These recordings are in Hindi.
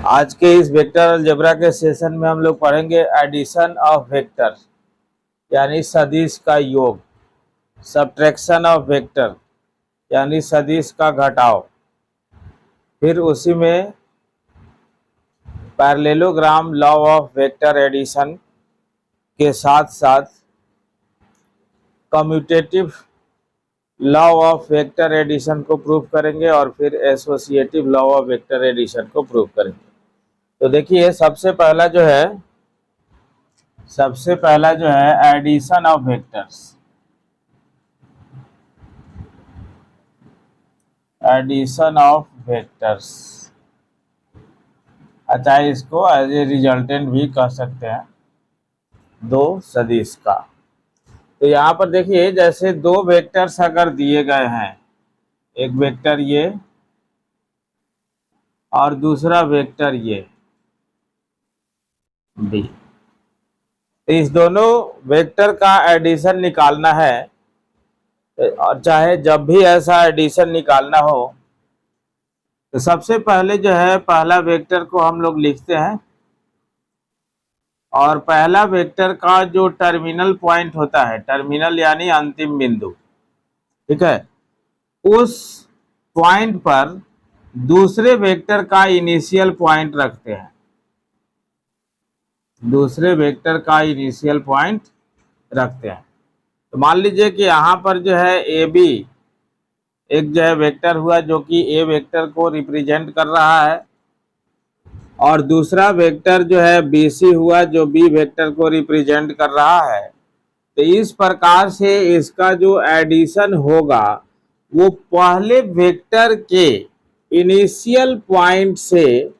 आज के इस वेक्टर अलजेब्रा के सेशन में हम लोग पढ़ेंगे एडिशन ऑफ वेक्टर यानी सदिश का योग, सब्ट्रैक्शन ऑफ वेक्टर यानी सदिश का घटाव, फिर उसी में parallelogram law of vector addition के साथ साथ commutative law of vector addition को प्रूव करेंगे और फिर associative law of vector addition को प्रूव करेंगे। तो देखिए सबसे पहला जो है addition of vectors, addition of vectors. अच्छा, इसको एज ए रिजल्टेंट भी कह सकते हैं दो सदिश का। तो यहाँ पर देखिए जैसे दो वेक्टर्स अगर दिए गए हैं, एक वेक्टर ये और दूसरा वेक्टर ये बी, तो इस दोनों वेक्टर का एडिशन निकालना है। और चाहे जब भी ऐसा एडिशन निकालना हो तो सबसे पहले जो है पहला वेक्टर को हम लोग लिखते हैं और पहला वेक्टर का जो टर्मिनल पॉइंट होता है, टर्मिनल यानी अंतिम बिंदु, ठीक है, उस पॉइंट पर दूसरे वेक्टर का इनिशियल पॉइंट रखते हैं, दूसरे वेक्टर का इनिशियल पॉइंट रखते हैं। तो मान लीजिए कि यहाँ पर जो है ए बी एक जो है वेक्टर हुआ जो कि ए वेक्टर को रिप्रेजेंट कर रहा है और दूसरा वेक्टर जो है बी सी हुआ जो बी वेक्टर को रिप्रेजेंट कर रहा है। तो इस प्रकार से इसका जो एडिशन होगा वो पहले वेक्टर के इनिशियल पॉइंट से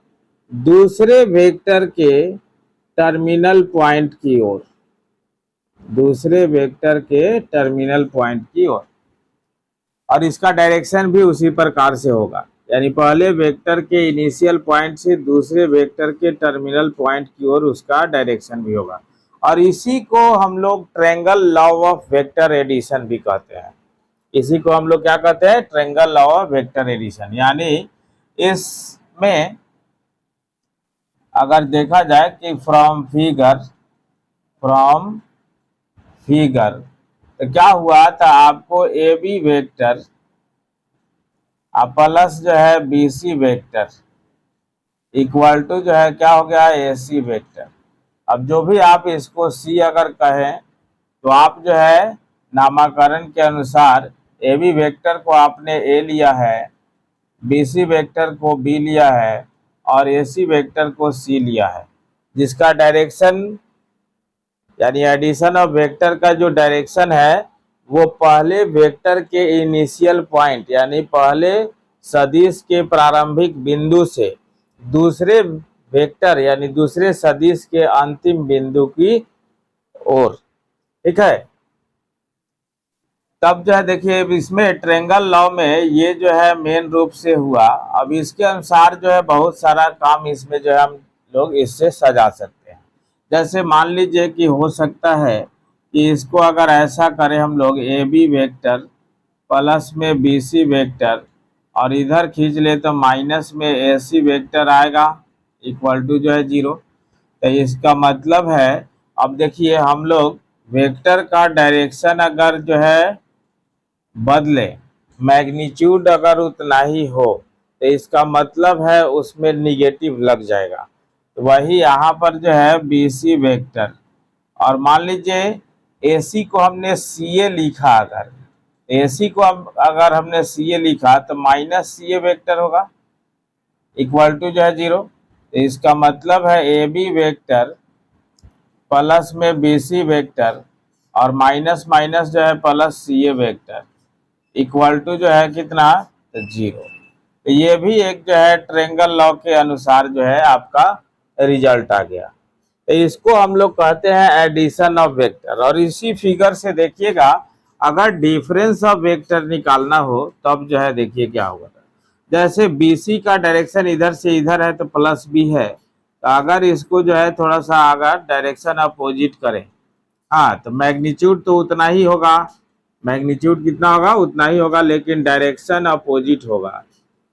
दूसरे वेक्टर के टर्मिनल पॉइंट की ओर, दूसरे वेक्टर के टर्मिनल पॉइंट की ओर, और इसका डायरेक्शन भी उसी प्रकार से होगा, यानी पहले वेक्टर के इनिशियल पॉइंट से दूसरे वेक्टर के टर्मिनल पॉइंट की ओर उसका डायरेक्शन भी होगा। और इसी को हम लोग triangle law of vector addition भी कहते हैं। इसी को हम लोग क्या कहते हैं? Triangle law of vector addition. यानी इसमें अगर देखा जाए कि फ्रॉम फिगर तो क्या हुआ था, आपको ए बी वेक्टर प्लस जो है B C vector equal to जो है क्या हो गया, ए सी वेक्टर। अब जो भी आप इसको सी अगर कहें तो आप जो है नामकरण के अनुसार ए बी वेक्टर को आपने ए लिया है, बी सी वेक्टर को बी लिया है और ए सी वेक्टर को सी लिया है, जिसका डायरेक्शन यानी एडिशन ऑफ वेक्टर का जो डायरेक्शन है वो पहले वेक्टर के इनिशियल पॉइंट यानी पहले सदिश के प्रारंभिक बिंदु से दूसरे वेक्टर यानी दूसरे सदिश के अंतिम बिंदु की ओर, ठीक है। तब जो है देखिए इसमें ट्रायंगल लॉ में ये जो है मेन रूप से हुआ। अब इसके अनुसार जो है बहुत सारा काम इसमें जो है हम लोग इससे सजा सकते हैं। जैसे मान लीजिए कि हो सकता है कि इसको अगर ऐसा करें हम लोग, ए बी वेक्टर प्लस में बी सी वेक्टर और इधर खींच ले तो माइनस में ए सी वेक्टर आएगा इक्वल टू जो है 0। तो इसका मतलब है, अब देखिए हम लोग वेक्टर का डायरेक्शन अगर जो है बदले, मैग्नीट्यूड अगर उतना ही हो तो इसका मतलब है उसमें निगेटिव लग जाएगा। तो वही यहाँ पर जो है बी सी वेक्टर और मान लीजिए ए सी को हमने सी ए लिखा, अगर ए सी को अगर हमने सी ए लिखा तो माइनस सी ए वेक्टर होगा इक्वल टू जो है 0। तो इसका मतलब है ए बी वेक्टर प्लस में बी सी वेक्टर और माइनस माइनस जो है plus C A vector equal to जो है कितना, तो 0। तो ये भी एक जो है ट्रायंगल लॉ के अनुसार जो है आपका रिजल्ट आ गया। तो इसको हम लोग कहते हैं एडिशन ऑफ वेक्टर। और इसी फिगर से देखिएगा अगर डिफरेंस ऑफ वेक्टर निकालना हो तब जो है देखिए क्या होगा। जैसे बी सी का डायरेक्शन इधर से इधर है तो प्लस बी है, तो अगर इसको जो है थोड़ा सा अगर डायरेक्शन अपोजिट करें, हाँ, तो मैग्नीट्यूड तो उतना ही होगा, मैग्नीट्यूड कितना होगा उतना ही होगा, लेकिन डायरेक्शन अपोजिट होगा,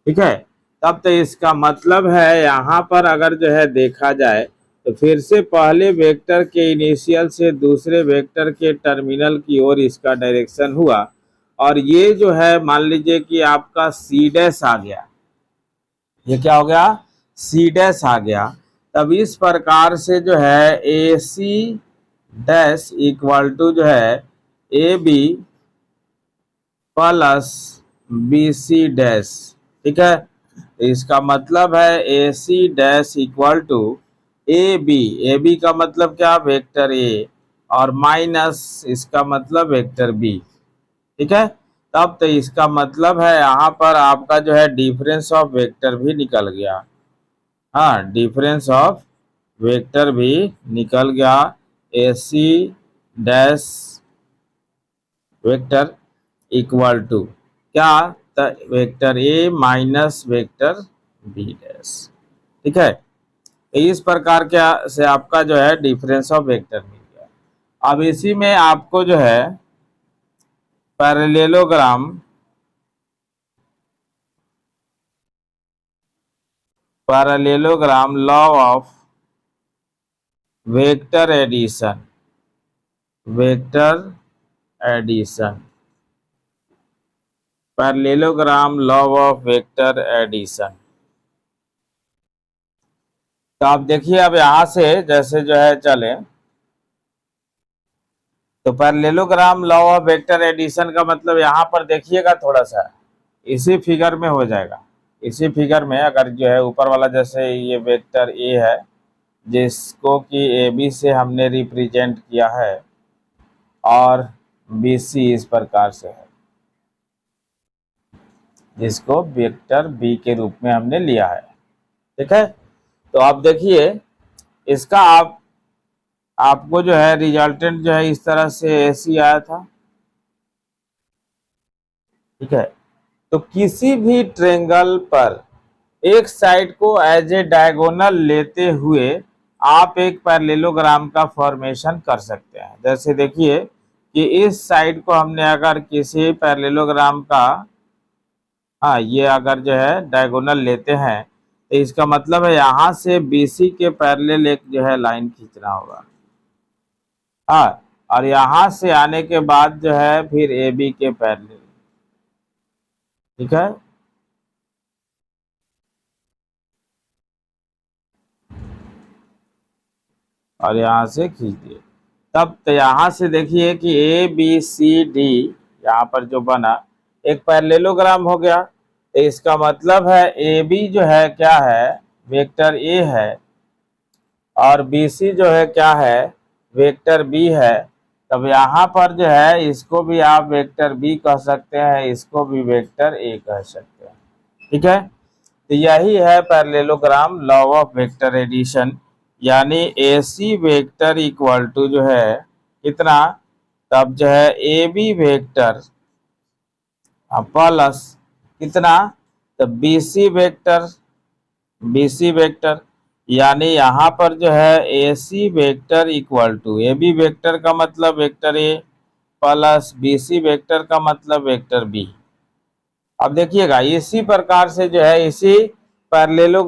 ठीक है। तब तो इसका मतलब है यहाँ पर अगर जो है देखा जाए तो फिर से पहले वेक्टर के इनिशियल से दूसरे वेक्टर के टर्मिनल की ओर इसका डायरेक्शन हुआ, और ये जो है मान लीजिए कि आपका सी डैश आ गया, ये क्या हो गया, सी डैश आ गया। तब इस प्रकार से जो है A C dash equal to जो है A B plus B C dash, ठीक है। इसका मतलब है A C dash equal to A B का मतलब क्या, वेक्टर ए, और माइनस इसका मतलब वेक्टर बी, ठीक है। तब तो इसका मतलब है यहाँ पर आपका जो है डिफरेंस ऑफ वेक्टर भी निकल गया। हाँ, डिफरेंस ऑफ वेक्टर भी निकल गया। A C dash vector equal to क्या, vector A minus vector B dash, ठीक है। तो इस प्रकार क्या से आपका जो है डिफरेंस ऑफ वेक्टर मिल गया। अब इसी में आपको जो है parallelogram law of vector addition, parallelogram law of vector addition. तो आप देखिए, अब यहां से जैसे जो है चले तो parallelogram law of vector addition का मतलब यहाँ पर देखिएगा थोड़ा सा, इसी फिगर में हो जाएगा। इसी फिगर में अगर जो है ऊपर वाला जैसे ये वेक्टर ए है जिसको कि ए बी से हमने रिप्रेजेंट किया है, और बी सी इस प्रकार से है जिसको वेक्टर बी के रूप में हमने लिया है, ठीक है। तो आप देखिए इसका आपको जो है रिजल्टेंट जो है इस तरह से ऐसी आया था, ठीक है। तो किसी भी ट्रेंगल पर एक साइड को एज ए डायगोनल लेते हुए आप एक पैरेललोग्राम का फॉर्मेशन कर सकते हैं। जैसे देखिए कि इस साइड को हमने अगर किसी पैरेललोग्राम का, हाँ, ये अगर जो है डायगोनल लेते हैं तो इसका मतलब है यहाँ से बीसी के पैरेलल एक जो है लाइन खींचना होगा, हाँ, और यहाँ से आने के बाद जो है फिर ए बी के पैरेलल, ठीक है। और यहाँ से खींच दिए, तब तो यहाँ से देखिए कि ए बी सी डी यहाँ पर जो बना एक पैरेललोग्राम हो गया। तो इसका मतलब है ए बी जो है क्या है, वेक्टर ए है, और बी सी जो है क्या है, वेक्टर बी है। तब यहाँ पर जो है इसको भी आप वेक्टर बी कह सकते हैं, इसको भी वेक्टर ए कह सकते हैं, ठीक है। तो यही है parallelogram law of vector addition, यानी A C vector equal to जो है कितना, तब जो है ए बी वेक्टर प्लस कितना, तो बी सी वेक्टर, यानी यहाँ पर जो है A C vector equal to A B vector का मतलब vector A plus B C vector का मतलब वेक्टर बी। अब देखिएगा इसी प्रकार से जो है इसी पैरेललो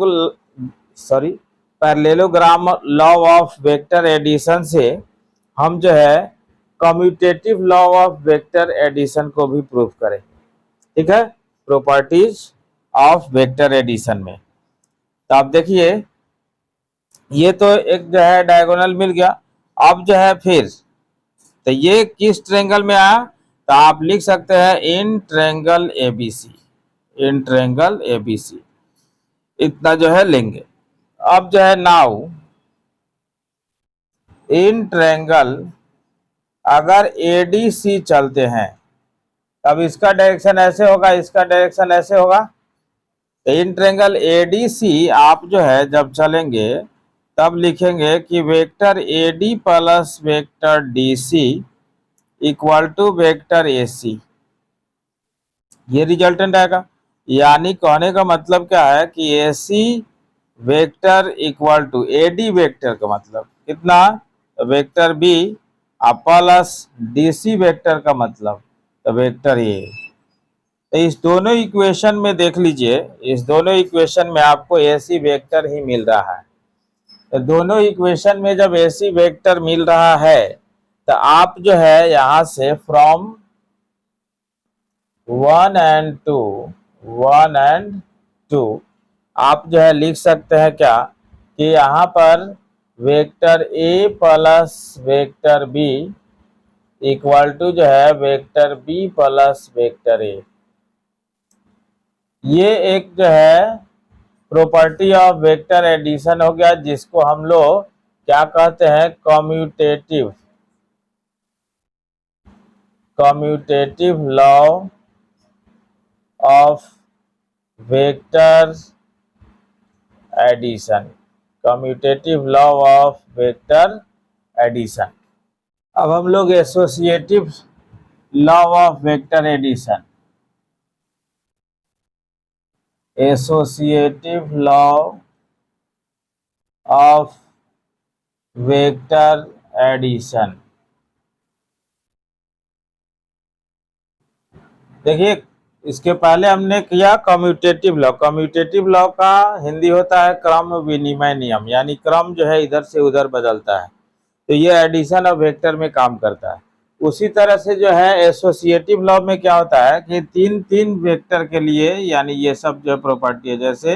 parallelogram law of vector addition से हम जो है commutative law of vector addition को भी प्रूफ करें, ठीक है, प्रॉपर्टीज ऑफ वेक्टर एडिशन में। तो आप देखिए ये तो एक जो है डायगोनल मिल गया। अब जो है फिर तो ये किस ट्रेंगल में आया, तो आप लिख सकते हैं in triangle ABC, in triangle ABC, इतना जो है लेंगे। अब जो है नाउ इन ट्रेंगल अगर एडीसी चलते हैं तब इसका डायरेक्शन ऐसे होगा, इसका डायरेक्शन ऐसे होगा। तो इन ट्रेंगल एडीसी आप जो है जब चलेंगे तब लिखेंगे कि vector AD plus vector DC equal to vector AC, ये रिजल्टेंट आएगा। यानी कहने का मतलब क्या है कि AC vector equal to AD vector का मतलब कितना, vector B plus DC vector का मतलब तो वेक्टर ए, तो इस दोनों इक्वेशन में देख लीजिए, इस दोनों इक्वेशन में आपको AC वेक्टर ही मिल रहा है। तो दोनों इक्वेशन में जब AC वेक्टर मिल रहा है तो आप जो है यहां से फ्रॉम 1 and 2 आप जो है लिख सकते हैं क्या कि यहाँ पर vector A plus vector B equal to जो है vector B plus vector A। ये एक जो है प्रॉपर्टी ऑफ वेक्टर एडिशन हो गया, जिसको हम लोग क्या कहते हैं, commutative law of vector addition, commutative law of vector addition. अब हम लोग associative law of vector addition, associative law of vector addition. देखिए, इसके पहले हमने किया कम्यूटेटिव लॉ। कम्यूटेटिव लॉ का हिंदी होता है क्रम विनिमय नियम, यानी क्रम जो है इधर से उधर बदलता है, तो ये एडिशन ऑफ वेक्टर में काम करता है। उसी तरह से जो है एसोसिएटिव लॉ में क्या होता है कि तीन तीन वेक्टर के लिए, यानी ये सब जो प्रॉपर्टी है, जैसे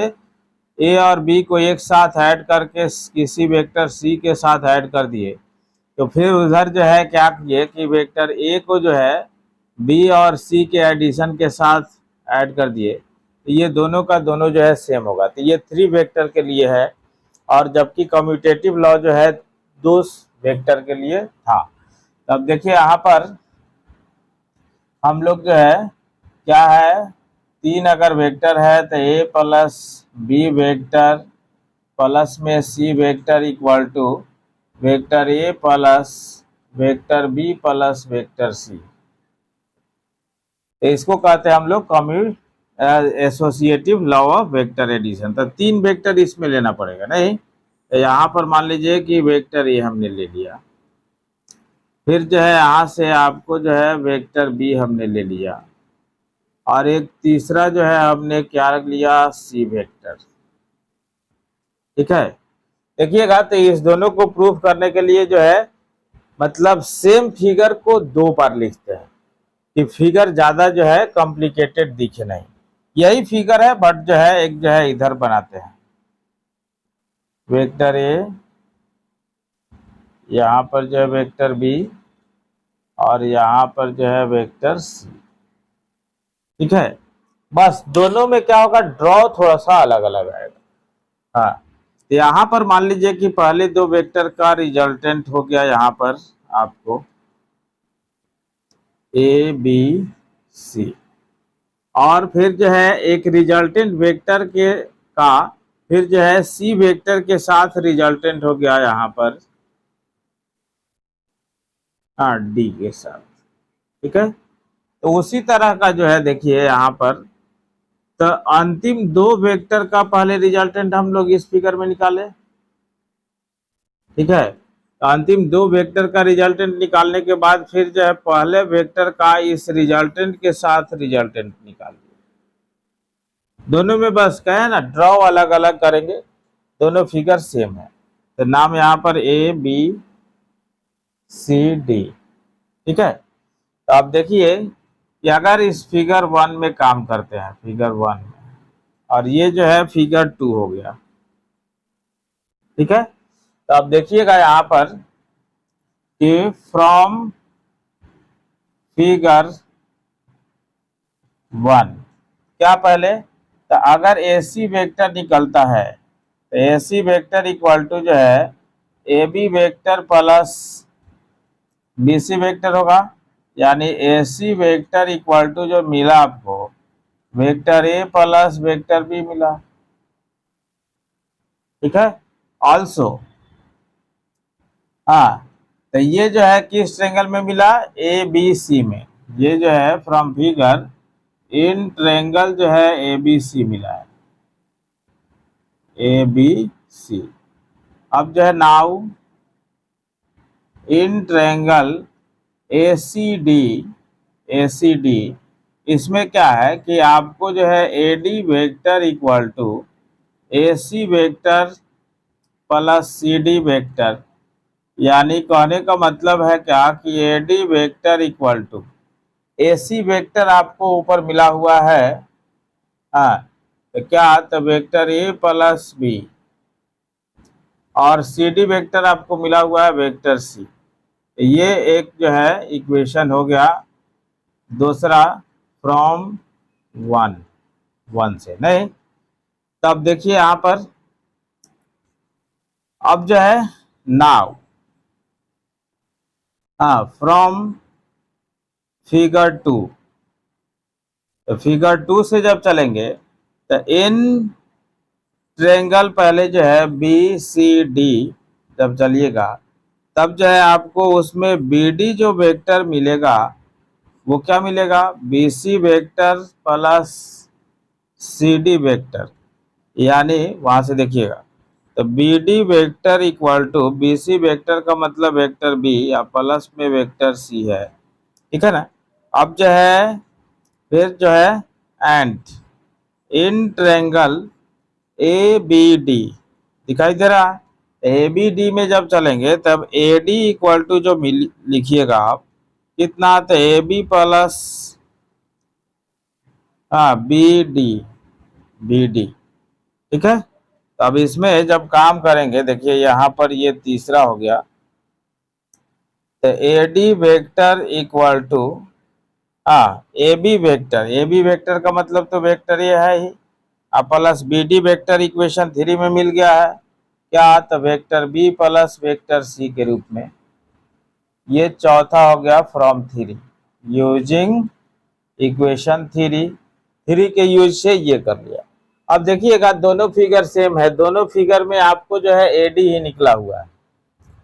ए और बी को एक साथ ऐड करके किसी वेक्टर सी के साथ ऐड कर दिए, तो फिर उधर जो है क्या किए कि वेक्टर ए को जो है बी और सी के एडिशन के साथ ऐड कर दिए, तो ये दोनों का दोनों जो है सेम होगा। तो ये 3 वेक्टर के लिए है, और जबकि कम्यूटेटिव लॉ जो है 2 वेक्टर के लिए था। तब देखिए यहाँ पर हम लोग जो है क्या है, 3 अगर वेक्टर है तो A plus B vector plus में C vector equal to vector A plus vector B plus vector C. इसको कहते हैं हम लोग associative law of vector addition. तो 3 वेक्टर इसमें लेना पड़ेगा, नहीं तो यहाँ पर मान लीजिए कि वेक्टर ए हमने ले लिया, फिर जो है यहाँ से आपको जो है वेक्टर बी हमने ले लिया, और एक तीसरा जो है हमने क्या रख लिया, सी वेक्टर। ठीक है, देखिएगा तो इस दोनों को प्रूफ करने के लिए जो है मतलब सेम फिगर को 2 बार लिखते हैं कि फिगर ज्यादा जो है कॉम्प्लिकेटेड दिखे नहीं। यही फिगर है बट जो है एक जो है इधर बनाते हैं, वेक्टर ए, यहाँ पर जो है वेक्टर बी, और यहाँ पर जो है वेक्टर सी। ठीक है, बस दोनों में क्या होगा, ड्रॉ थोड़ा सा अलग अलग आएगा। हाँ, तो यहाँ पर मान लीजिए कि पहले 2 वेक्टर का रिजल्टेंट हो गया यहाँ पर आपको ए बी सी, और फिर जो है एक रिजल्टेंट वेक्टर के का फिर जो है सी वेक्टर के साथ रिजल्टेंट हो गया यहाँ पर डी के साथ। ठीक है, तो उसी तरह का जो है देखिए यहाँ पर, तो अंतिम 2 वेक्टर का पहले रिजल्टेंट हम लोग इस फिगर में निकाले। ठीक है, तो अंतिम 2 वेक्टर का रिजल्टेंट निकालने के बाद फिर जो है पहले वेक्टर का इस रिजल्टेंट के साथ रिजल्टेंट निकाल दिया। दोनों में बस क्या है ना, ड्रॉ अलग अलग करेंगे, दोनों फिगर सेम है, तो नाम यहाँ पर ए बी सी डी। ठीक है, तो आप देखिए कि अगर इस फिगर 1 में काम करते हैं, फिगर 1 में, और ये जो है फिगर 2 हो गया। ठीक है, तो आप देखिएगा यहाँ पर कि फ्रॉम फिगर 1 क्या पहले, तो अगर AC वेक्टर निकलता है तो AC वेक्टर इक्वल टू जो है AB vector plus BC vector होगा, यानी AC वेक्टर इक्वल टू जो मिला आपको vector A plus vector B मिला। ठीक है, ऑल्सो हाँ, तो ये जो है किस ट्रायंगल में मिला, ABC में। ये जो है फ्रॉम फिगर इन ट्रायंगल जो है ABC मिला है, ABC। अब जो है नाउ इन ट्रायंगल ACD इसमें क्या है कि आपको जो है AD vector equal to AC vector plus CD vector, यानी कहने का मतलब है क्या कि AD vector equal to AC vector आपको ऊपर मिला हुआ है, हाँ, तो क्या, तो वेक्टर A प्लस B, और CD वेक्टर आपको मिला हुआ है वेक्टर C। ये एक जो है इक्वेशन हो गया। दूसरा फ्रॉम वन, वन से नहीं। तब देखिए यहां पर अब जो है नाउ, हाँ, फ्रॉम फिगर 2, तो फिगर 2 से जब चलेंगे तो इन ट्रेंगल पहले जो है BCD जब चलिएगा तब जो है आपको उसमें BD जो वेक्टर मिलेगा वो क्या मिलेगा, BC vector plus CD vector, यानी वहां से देखिएगा तो BD vector equal to BC vector का मतलब वेक्टर B या प्लस में वेक्टर C है, ठीक है ना। अब जो है फिर जो है एंड इन ट्रायंगल ABD दिखाई दे रहा है, ABD में जब चलेंगे तब AD इक्वल टू जो लिखिएगा आप कितना, तो AB प्लस, हाँ, BD, ठीक है। तो अब इसमें जब काम करेंगे देखिए यहाँ पर ये तीसरा हो गया, तो AD वेक्टर इक्वल टू, हाँ, AB वेक्टर का मतलब तो वेक्टर ये है ही, अब प्लस BD वेक्टर इक्वेशन 3 में मिल गया है क्या, तो vector B plus vector C के रूप में। ये चौथा हो गया फ्रॉम 3 यूजिंग इक्वेशन 3 के यूज से ये कर लिया। अब देखिएगा दोनों फिगर सेम है, दोनों फिगर में आपको जो है AD ही निकला हुआ है,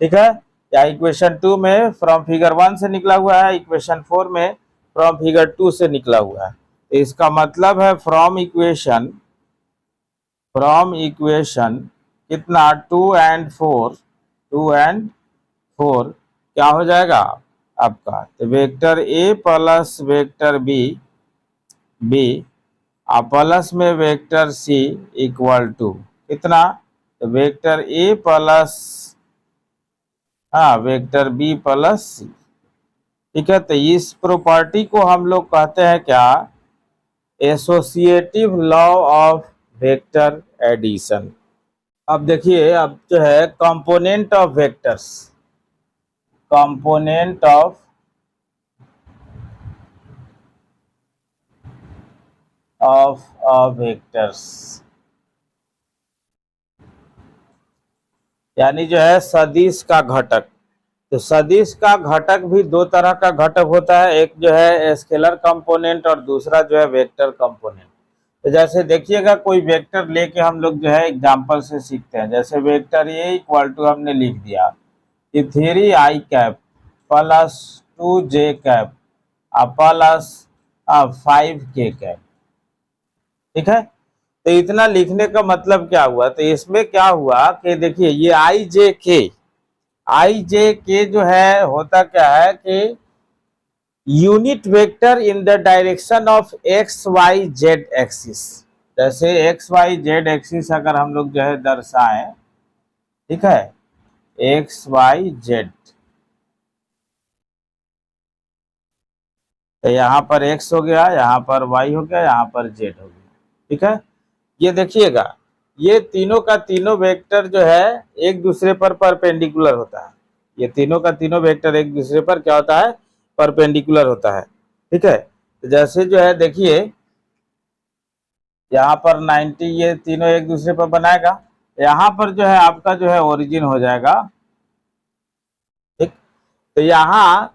ठीक है, या इक्वेशन 2 में फ्रॉम फिगर 1 से निकला हुआ है, इक्वेशन 4 में फ्रॉम फिगर 2 से निकला हुआ है। तो इसका मतलब है फ्रॉम इक्वेशन कितना 2 एंड 4 क्या हो जाएगा आपका, तो vector A plus vector B plus में वेक्टर C इक्वल टू कितना, तो वेक्टर A प्लस, हाँ, वेक्टर B प्लस C, ठीक है। तो इस प्रॉपर्टी को हम लोग कहते हैं क्या, associative law of vector addition. अब देखिए अब जो है component of vectors, component of vectors, यानी जो है सदिश का घटक। तो सदिश का घटक भी दो तरह का घटक होता है, एक जो है स्केलर कंपोनेंट और दूसरा जो है वेक्टर कंपोनेंट। तो जैसे देखिएगा कोई वेक्टर लेके हम लोग जो है एग्जांपल से सीखते हैं, जैसे वेक्टर A इक्वल टू हमने लिख दिया कि 3i cap plus 2j cap plus 5k cap, ठीक है। तो इतना लिखने का मतलब क्या हुआ, तो इसमें क्या हुआ कि देखिए ये आई जे के जो है होता क्या है कि unit vector in the direction of XYZ axis. जैसे XYZ एक्सिस अगर हम लोग जो है दर्शाएं, ठीक है, XYZ, तो यहाँ पर X हो गया, यहाँ पर Y हो गया, यहाँ पर Z हो गया, ठीक है। ये देखिएगा ये तीनों का तीनों वेक्टर जो है एक दूसरे पर परपेंडिकुलर होता है, ये तीनों का तीनों वेक्टर एक दूसरे पर क्या होता है, परपेंडिकुलर होता है, ठीक है। तो जैसे जो है देखिए यहाँ पर 90 ये तीनों एक दूसरे पर बनाएगा, यहाँ पर जो है आपका जो है ओरिजिन हो जाएगा, ठीक। तो यहाँ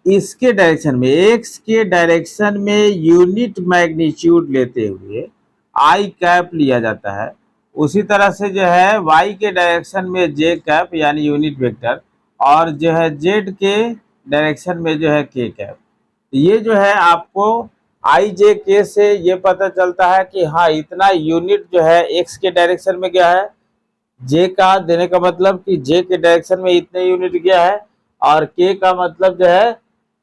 इसके डायरेक्शन में, एक्स के डायरेक्शन में यूनिट मैग्नीट्यूड लेते हुए आई कैप लिया जाता है, उसी तरह से जो है वाई के डायरेक्शन में जे कैप यानी यूनिट वेक्टर, और जो है जेड के डायरेक्शन में जो है के कैप। ये जो है आपको आई जे के से ये पता चलता है कि हाँ इतना यूनिट जो है एक्स के डायरेक्शन में गया है, जे का देने का मतलब कि जे के डायरेक्शन में इतने यूनिट गया है, और के का मतलब जो है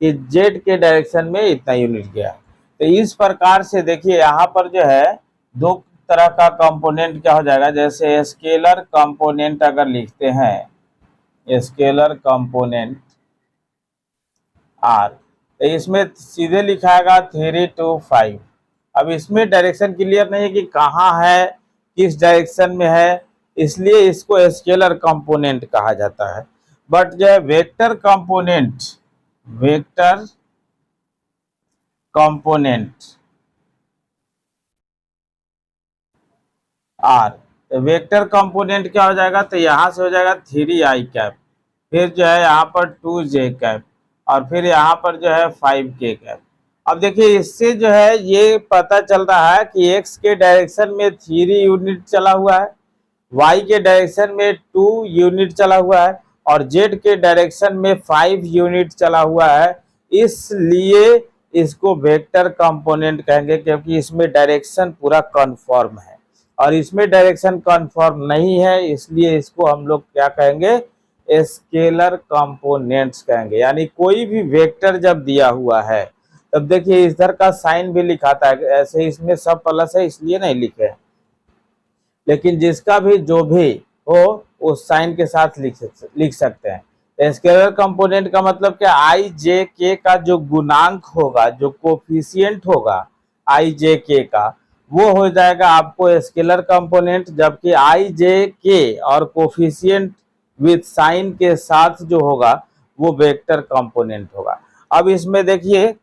कि जेड के डायरेक्शन में इतना यूनिट गया है। तो इस प्रकार से देखिए यहाँ पर जो है दो तरह का कंपोनेंट क्या हो जाएगा, जैसे स्केलर कंपोनेंट अगर लिखते हैं, स्केलर कंपोनेंट आर, तो इसमें सीधे लिखाएगा 3 to 5। अब इसमें डायरेक्शन क्लियर नहीं है कि कहाँ है, किस डायरेक्शन में है, इसलिए इसको स्केलर कंपोनेंट कहा जाता है। बट जो है vector component, vector component R, तो वेक्टर कंपोनेंट क्या हो जाएगा, तो यहाँ से हो जाएगा 3i कैप, फिर जो है यहाँ पर 2j कैप, और फिर यहाँ पर जो है 5k कैप। अब देखिए इससे जो है ये पता चल रहा है कि x के डायरेक्शन में 3 यूनिट चला हुआ है, y के डायरेक्शन में 2 यूनिट चला हुआ है, और z के डायरेक्शन में 5 यूनिट चला हुआ है। इसलिए इसको वेक्टर कंपोनेंट कहेंगे, क्योंकि इसमें डायरेक्शन पूरा कन्फर्म है, और इसमें डायरेक्शन कन्फर्म नहीं है, इसलिए इसको हम लोग क्या कहेंगे, स्केलर कंपोनेंट्स कहेंगे। यानी कोई भी वेक्टर जब दिया हुआ है, तब देखिए इधर का साइन भी लिखाता है, ऐसे इसमें सब प्लस है इसलिए नहीं लिखे, लेकिन जिसका भी जो भी हो उस साइन के साथ लिख सकते हैं। स्केलर कंपोनेंट का मतलब क्या, आई जे के का जो गुणांक होगा, जो कोफिशिएंट होगा आई जे के का, वो हो जाएगा आपको स्केलर कंपोनेंट, जबकि आई जे के और कोफिशिएंट विथ साइन के साथ जो होगा वो वेक्टर कंपोनेंट होगा। अब इसमें देखिए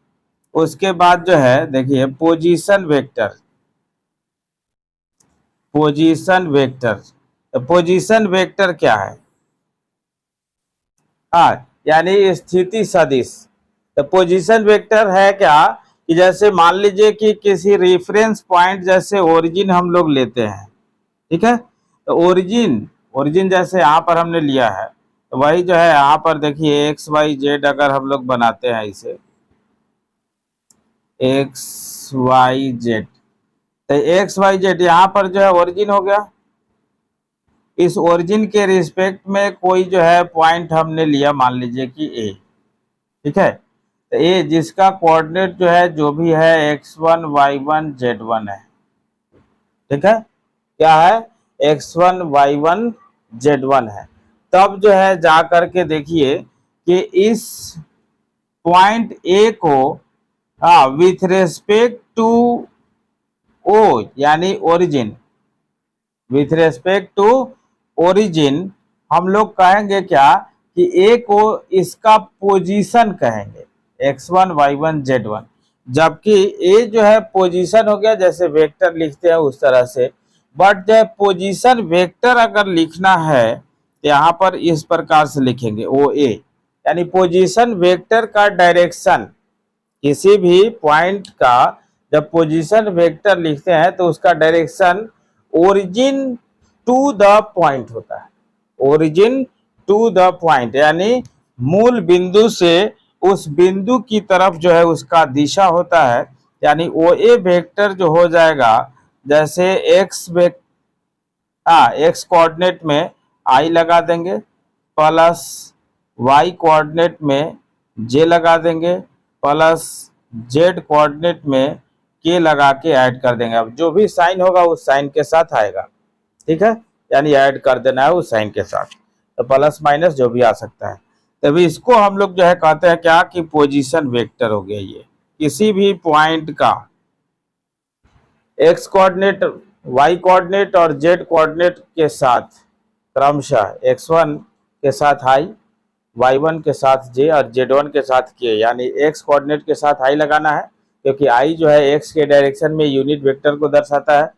उसके बाद जो है देखिए position vector, position vector, position vector क्या है, हाँ यानी स्थिति सदिश। तो पोजीशन वेक्टर है क्या कि जैसे मान लीजिए कि किसी रेफरेंस पॉइंट, जैसे ओरिजिन हम लोग लेते हैं, ठीक है, तो ओरिजिन जैसे यहाँ पर हमने लिया है, तो वही जो है यहाँ पर देखिए एक्स वाई जेड अगर हम लोग बनाते हैं इसे एक्स वाई जेड, तो एक्स वाई जेड यहाँ पर जो है ओरिजिन हो गया। इस ओरिजिन के रिस्पेक्ट में कोई जो है पॉइंट हमने लिया, मान लीजिए कि ए, ठीक है, तो ए जिसका कोऑर्डिनेट जो है जो भी है x1 y1 z1 है, ठीक है, क्या है x1 y1 z1 है। तब जो है जा करके देखिए कि इस पॉइंट ए को विथ रेस्पेक्ट टू ओ यानी origin, with respect to origin हम लोग कहेंगे क्या कि ए को इसका पोजीशन कहेंगे x1 y1 z1, जबकि ए जो है पोजीशन हो गया, जैसे वेक्टर लिखते हैं उस तरह से। बट जो पोजीशन वेक्टर अगर लिखना है तो यहाँ पर इस प्रकार से लिखेंगे ओ ए, यानी पोजीशन वेक्टर का डायरेक्शन, किसी भी पॉइंट का जब पोजीशन वेक्टर लिखते हैं तो उसका direction origin to the point होता है, ओरिजिन टू द पॉइंट, यानी मूल बिंदु से उस बिंदु की तरफ जो है उसका दिशा होता है। यानी ओ ए वेक्टर जो हो जाएगा, जैसे एक्स कोऑर्डिनेट में आई लगा देंगे, प्लस वाई कोऑर्डिनेट में जे लगा देंगे, प्लस जेड कोऑर्डिनेट में के लगा के ऐड कर देंगे। अब जो भी साइन होगा उस साइन के साथ आएगा, ठीक है, यानी ऐड कर देना है उस साइन के साथ, तो प्लस माइनस जो भी आ सकता है। तभी इसको हम लोग जो है कहते हैं क्या कि पोजीशन वेक्टर हो गया। ये किसी भी पॉइंट का एक्स कोऑर्डिनेट, वाई कोऑर्डिनेट और जेड कोऑर्डिनेट के साथ क्रमशः x1 के साथ आई, y1 के साथ जे और z1 के साथ के, यानी x कोऑर्डिनेट के साथ आई लगाना है, क्योंकि आई जो है x के डायरेक्शन में यूनिट वेक्टर को दर्शाता है।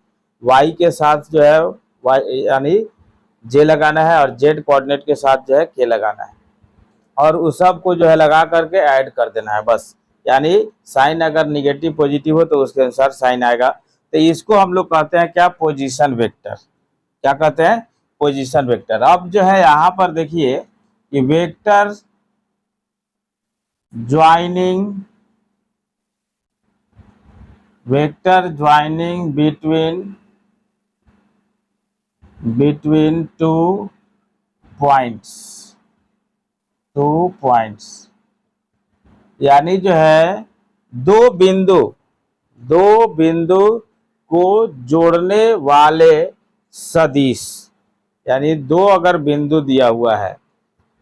y के साथ जो है y यानी जे लगाना है, और z कोऑर्डिनेट के साथ जो है के लगाना है, और उस सब को जो है लगा करके ऐड कर देना है बस। यानी साइन अगर निगेटिव पॉजिटिव हो तो उसके अनुसार साइन आएगा। तो इसको हम लोग कहते हैं क्या, पोजीशन वेक्टर। क्या कहते हैं, पोजीशन वेक्टर। अब जो है यहाँ पर देखिए कि vector joining between two points, यानी जो है दो बिंदु दो बिंदु को जोड़ने वाले सदिश, यानी दो अगर बिंदु दिया हुआ है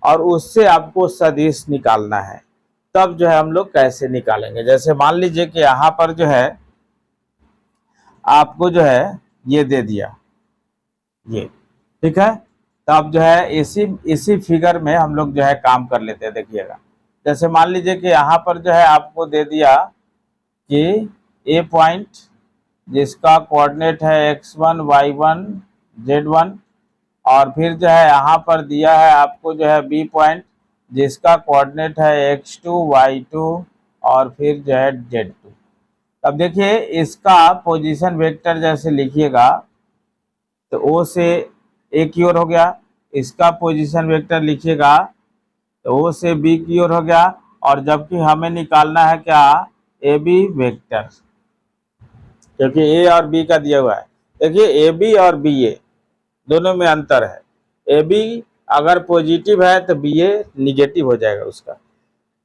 और उससे आपको सदिश निकालना है, तब जो है हम लोग कैसे निकालेंगे। जैसे मान लीजिए कि यहाँ पर जो है आपको जो है ये दे दिया, ये ठीक है। तो अब जो है इसी फिगर में हम लोग जो है काम कर लेते हैं। देखिएगा, जैसे मान लीजिए कि यहाँ पर जो है आपको दे दिया कि ए पॉइंट जिसका कोऑर्डिनेट है x1 y1 z1, और फिर जो है यहाँ पर दिया है आपको जो है बी पॉइंट जिसका कोऑर्डिनेट है x2 y2 और फिर जो है z2। अब देखिए इसका पोजीशन वेक्टर जैसे लिखिएगा तो ओ से ए की ओर हो गया, इसका पोजीशन वेक्टर लिखिएगा तो ओ से बी की ओर हो गया, और जबकि हमें निकालना है क्या, ए बी वेक्टर, क्योंकि ए और बी का दिया हुआ है। देखिए ए बी और बी ए दोनों में अंतर है, ए बी अगर पॉजिटिव है तो बी ए निगेटिव हो जाएगा उसका,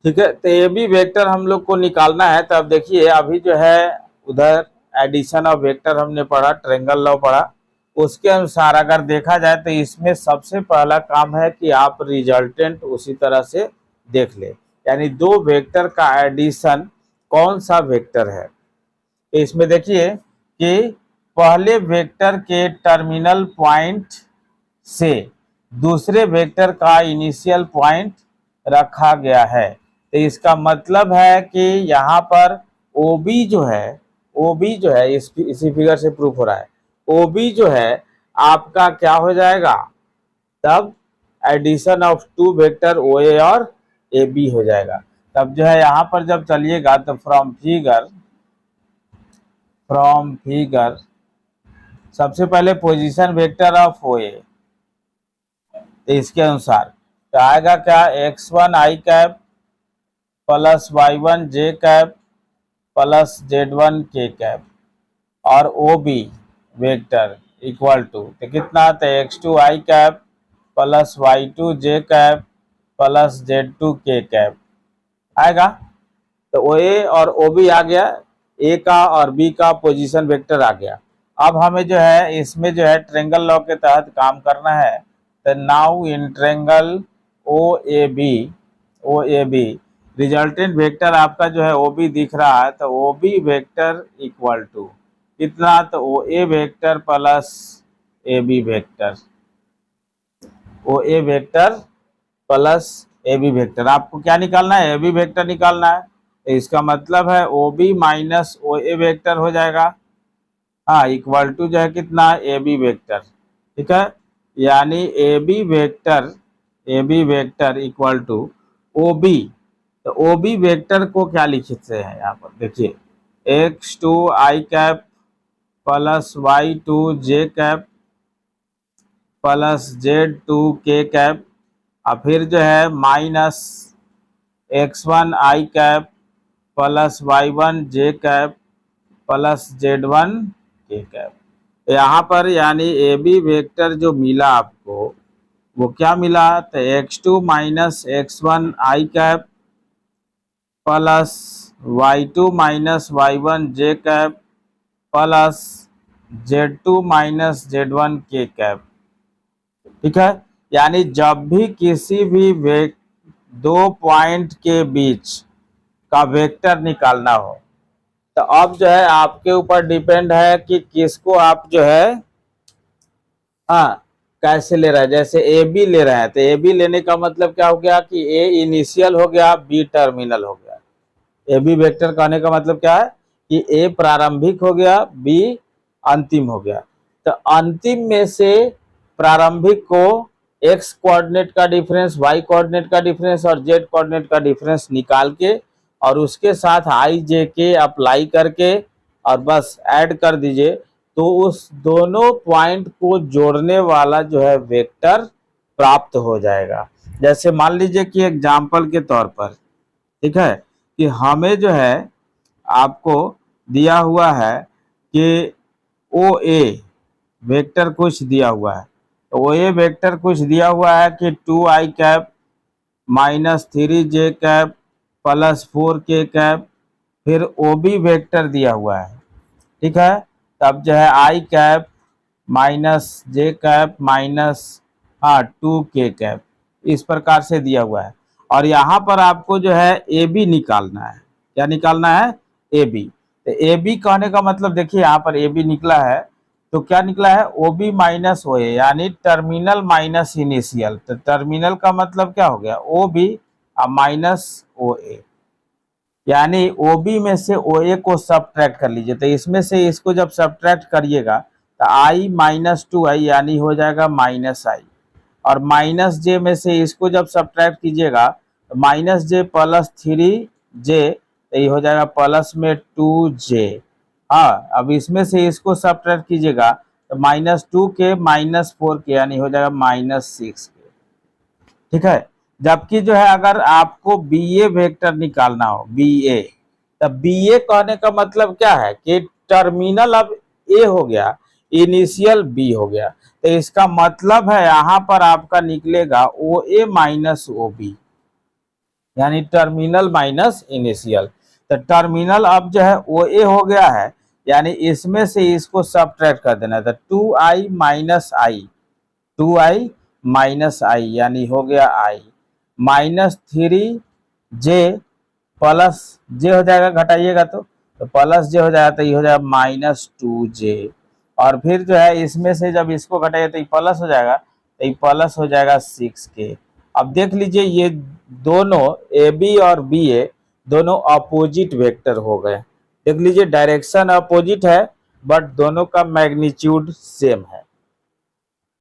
ठीक है। तो ए बी वेक्टर हम लोग को निकालना है। तो अब देखिए अभी जो है उधर एडिशन ऑफ वेक्टर हमने पढ़ा, ट्रायंगल लॉ पढ़ा, उसके अनुसार अगर देखा जाए तो इसमें सबसे पहला काम है कि आप रिजल्टेंट उसी तरह से देख ले, यानी दो वेक्टर का एडिशन कौन सा वेक्टर है। इसमें देखिए कि पहले वेक्टर के टर्मिनल पॉइंट से दूसरे वेक्टर का इनिशियल पॉइंट रखा गया है। तो इसका मतलब है कि यहाँ पर OB जो है इसी फिगर से प्रूफ हो रहा है, OB जो है आपका क्या हो जाएगा, तब addition of two vector OA और AB हो जाएगा। तब जो है यहाँ पर जब चलिएगा तो फ्रॉम फिगर सबसे पहले पोजीशन वेक्टर ऑफ OA, तो इसके अनुसार तो आएगा क्या, x1 i cap plus y1 j cap plus z1 k cap, और OB वेक्टर इक्वल टू तो कितना, तो x2 i cap plus y2 j cap plus z2 k cap आएगा। तो OA और OB आ गया, ए का और बी का पोजीशन वेक्टर आ गया। अब हमें जो है इसमें जो है ट्रायंगल लॉ के तहत काम करना है। तो now in triangle OAB resultant vector आपका जो है OB दिख रहा है, तो OB वेक्टर इक्वल टू कितना, तो OA vector plus AB vector, OA vector plus AB vector. आपको क्या निकालना है, AB वेक्टर निकालना है। तो इसका मतलब है OB माइनस OA वेक्टर हो जाएगा, हाँ, इक्वल टू जो है कितना, AB वेक्टर, ठीक है। यानी AB vector equal to OB। तो OB वेक्टर को क्या लिखते हैं यहाँ पर देखिए, x2 i cap plus y2 j cap plus z2 k cap, और फिर जो है minus x1 i cap plus y1 j cap plus z1 k cap. यहाँ पर यानी AB वेक्टर जो मिला आपको वो क्या मिला, तो x2 minus x1 i cap plus y2 minus y1 j cap plus z2 minus z1 k cap, ठीक है। यानी जब भी किसी भी दो पॉइंट के बीच का वेक्टर निकालना हो, तो अब जो है आपके ऊपर डिपेंड है कि किसको आप जो है हाँ कैसे ले रहे हैं। जैसे ए बी ले रहे हैं तो ए बी लेने का मतलब क्या हो गया कि ए इनिशियल हो गया, बी टर्मिनल हो गया। ए बी वेक्टर कहने का मतलब क्या है कि ए प्रारंभिक हो गया, बी अंतिम हो गया। तो अंतिम में से प्रारंभिक को एक्स कोऑर्डिनेट का डिफरेंस, वाई कोऑर्डिनेट का डिफरेंस और जेड कोऑर्डिनेट का डिफरेंस निकाल के और उसके साथ आई जे के अप्लाई करके और बस ऐड कर दीजिए, तो उस दोनों पॉइंट को जोड़ने वाला जो है वेक्टर प्राप्त हो जाएगा। जैसे मान लीजिए कि एग्जाम्पल के तौर पर, ठीक है, कि हमें जो है आपको दिया हुआ है कि ओ ए वेक्टर कुछ दिया हुआ है, तो ओ ए वेक्टर कुछ दिया हुआ है कि 2i cap minus 3j cap plus 4k cap, फिर ओ बी वेक्टर दिया हुआ है, ठीक है। तब जो है आई कैप माइनस जे कैप माइनस 2k कैप, इस प्रकार से दिया हुआ है। और यहाँ पर आपको जो है ए बी निकालना है। क्या निकालना है? A B. तो ए बी कहने का मतलब देखिए यहाँ पर ए बी निकला है, तो क्या निकला है? ओ बी माइनस ओ ए, यानी टर्मिनल माइनस इनिशियल। तो टर्मिनल का मतलब क्या हो गया? ओ बी माइनस ओ ए, यानी ओ बी में से ओ ए को सब्ट्रैक्ट कर लीजिए। तो इसमें से इसको जब सब्ट्रैक्ट करिएगा तो आई माइनस 2i यानी हो जाएगा माइनस आई, और माइनस जे में से इसको जब सब्ट्रैक्ट कीजिएगा तो माइनस जे प्लस 3j, तो ये हो जाएगा प्लस में 2j। हाँ, अब इसमें से इसको सब्ट्रैक्ट कीजिएगा तो माइनस 2k माइनस 4k यानी हो जाएगा माइनस 6k, ठीक है। जबकि जो है अगर आपको बी ए वेक्टर निकालना हो, बी ए, तब बी ए कहने का मतलब क्या है कि टर्मिनल अब ए हो गया, इनिशियल बी हो गया। तो इसका मतलब है यहाँ पर आपका निकलेगा ओ ए माइनस ओ बी, यानी टर्मिनल माइनस इनिशियल। तो टर्मिनल अब जो है ओ ए हो गया है, यानी इसमें से इसको सब्ट्रैक्ट कर देना है। तो 2i माइनस आई, 2i माइनस आई यानी हो गया आई, माइनस 3j प्लस जे हो जाएगा, घटाइएगा तो प्लस जे हो जाएगा, तो ये हो जाएगा माइनस 2j। और फिर जो है इसमें से जब इसको घटाइए तो ये प्लस हो जाएगा, तो ये प्लस हो जाएगा 6k। अब देख लीजिए ये दोनों ए बी और बी ए दोनों अपोजिट वेक्टर हो गए। देख लीजिए डायरेक्शन अपोजिट है बट दोनों का मैग्नीट्यूड सेम है।